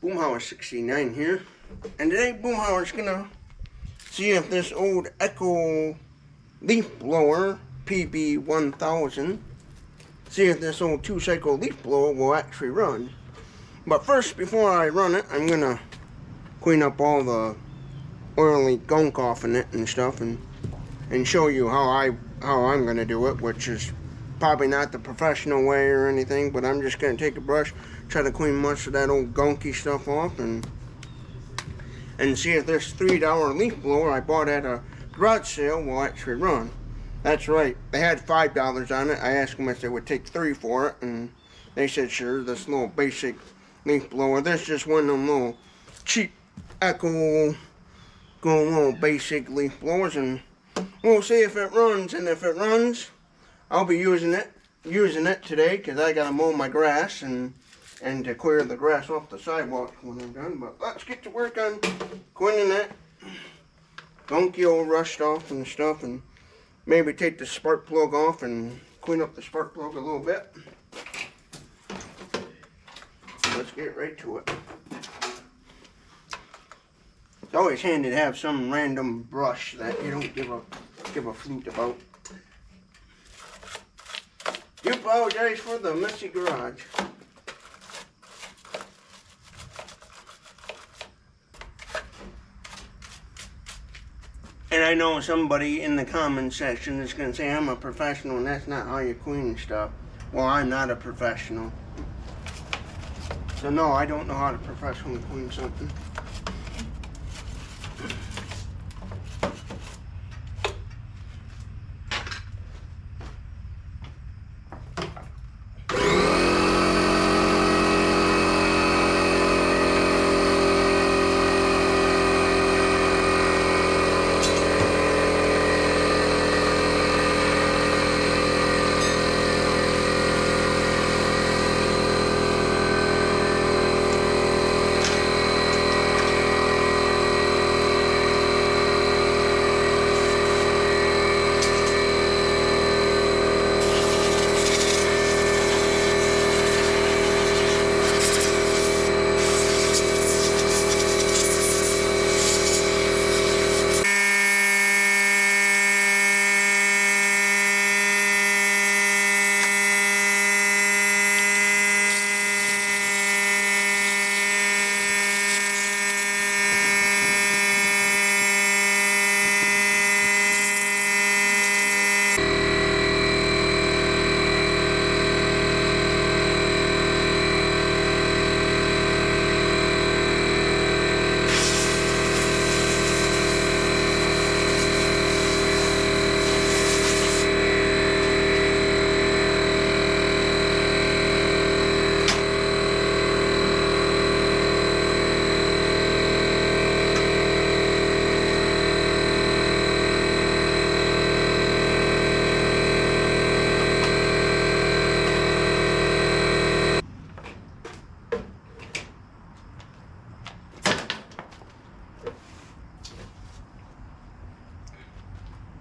Boomhauer 69 here, and today Boomhauer's gonna see if this old Echo leaf blower PB1000, see if this old 2-cycle leaf blower will actually run. But first, before I run it, I'm gonna clean up all the oily gunk off in it and stuff, and show you how I'm gonna do it, which is probably not the professional way or anything, but I'm just gonna take a brush, try to clean much of that old gunky stuff off, and see if this $3 leaf blower I bought at a garage sale will actually run. That's right, they had $5 on it. I asked them if they would take $3 for it, and they said sure. This little basic leaf blower, this is just one of them little cheap Echo little basic leaf blowers, and we'll see if it runs. And if it runs, I'll be using it today, because I gotta mow my grass and to clear the grass off the sidewalk when I'm done. But let's get to work on cleaning that gunky old rust off and stuff, and maybe take the spark plug off and clean up the spark plug a little bit. Let's get right to it. It's always handy to have some random brush that you don't give a flute about. Do apologize for the messy garage. And I know somebody in the comment section is going to say I'm a professional and that's not how you clean stuff. Well, I'm not a professional. So no, I don't know how to professionally clean something.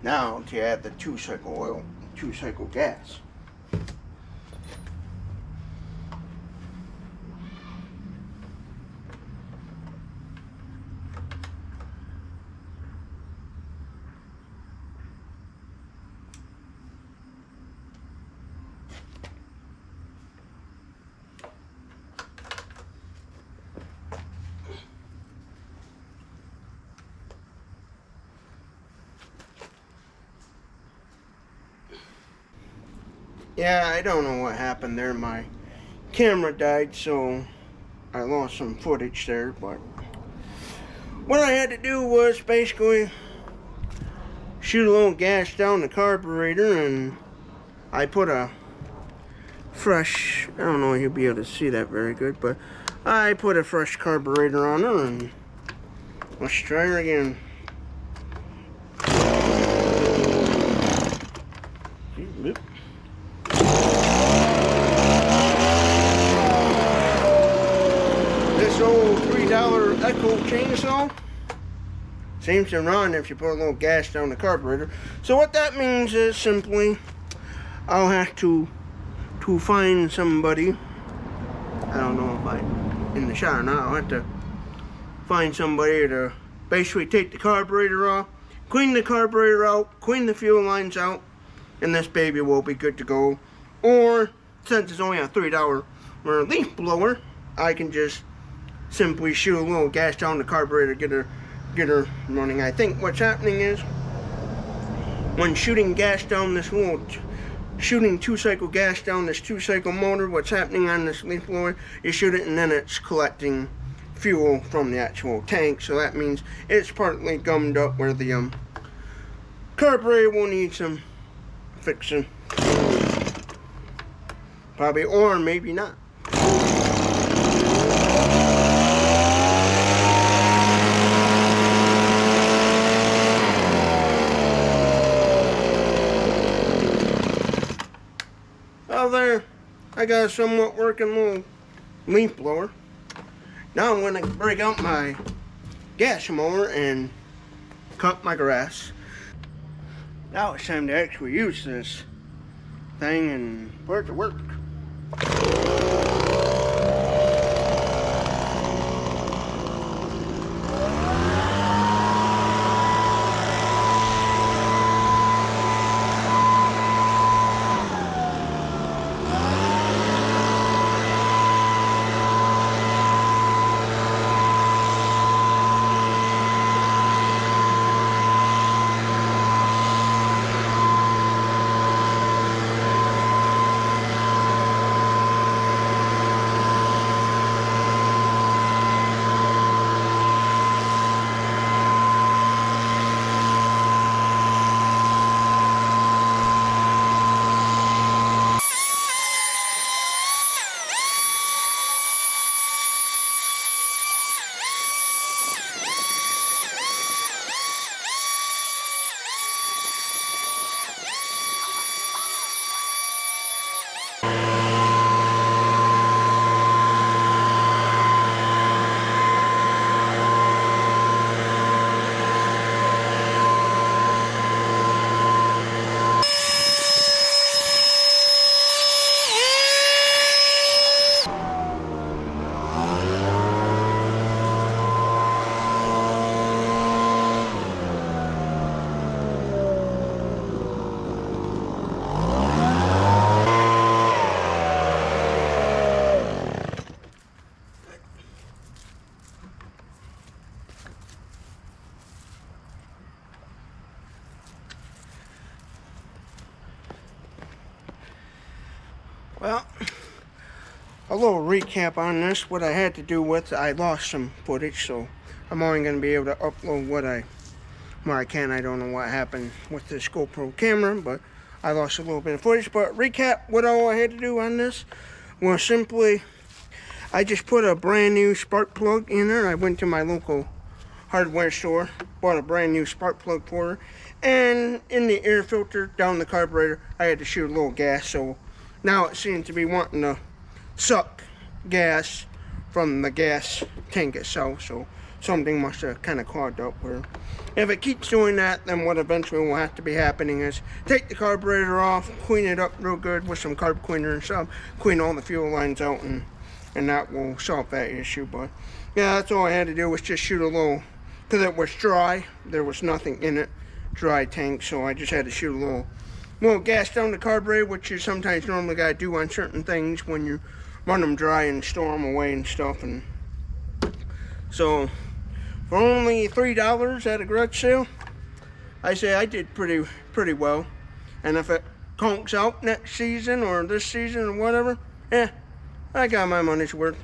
Now to add the 2-cycle oil, 2-cycle gas. Yeah, I don't know what happened there. My camera died, so I lost some footage there, but what I had to do was basically shoot a little gas down the carburetor, and I put a fresh, I don't know if you'll be able to see that very good, but I put a fresh carburetor on her, and let's try her again. This old $3 Echo chainsaw seems to run if you put a little gas down the carburetor. So what that means is simply I'll have to find somebody, I don't know if I'm in the shot or not. I'll have to find somebody to basically take the carburetor off, clean the carburetor out, clean the fuel lines out, and this baby will be good to go. Or, since it's only a $3 leaf blower, I can just simply shoot a little gas down the carburetor, get her running. I think what's happening is, when shooting gas down this little, shooting 2-cycle gas down this 2-cycle motor, what's happening on this leaf blower, you shoot it and then it's collecting fuel from the actual tank. So that means it's partly gummed up where the carburetor will need some fixing. Probably, or maybe not. Well, there, I got a somewhat working little leaf blower. Now I'm going to break out my gas mower and cut my grass. Now it's time to actually use this thing and put it to work. Well, a little recap on this. What I had to do with, I lost some footage, so I'm only going to be able to upload what I can. I don't know what happened with this GoPro camera, but I lost a little bit of footage. But recap, what all I had to do on this was simply, I just put a brand new spark plug in there. I went to my local hardware store, bought a brand new spark plug for her, and in the air filter down the carburetor, I had to shoot a little gas, so now it seems to be wanting to suck gas from the gas tank itself, so something must have kind of clogged up where. If it keeps doing that, then what eventually will have to be happening is take the carburetor off, clean it up real good with some carb cleaner and stuff, clean all the fuel lines out, and that will solve that issue. But yeah, that's all I had to do was just shoot a little, because it was dry, there was nothing in it, dry tank, so I just had to shoot a little gas down the carburetor, which you sometimes normally got to do on certain things when you run them dry and store them away and stuff. And so for only $3 at a garage sale, I say I did pretty well. And if it conks out next season or this season or whatever, I got my money's worth.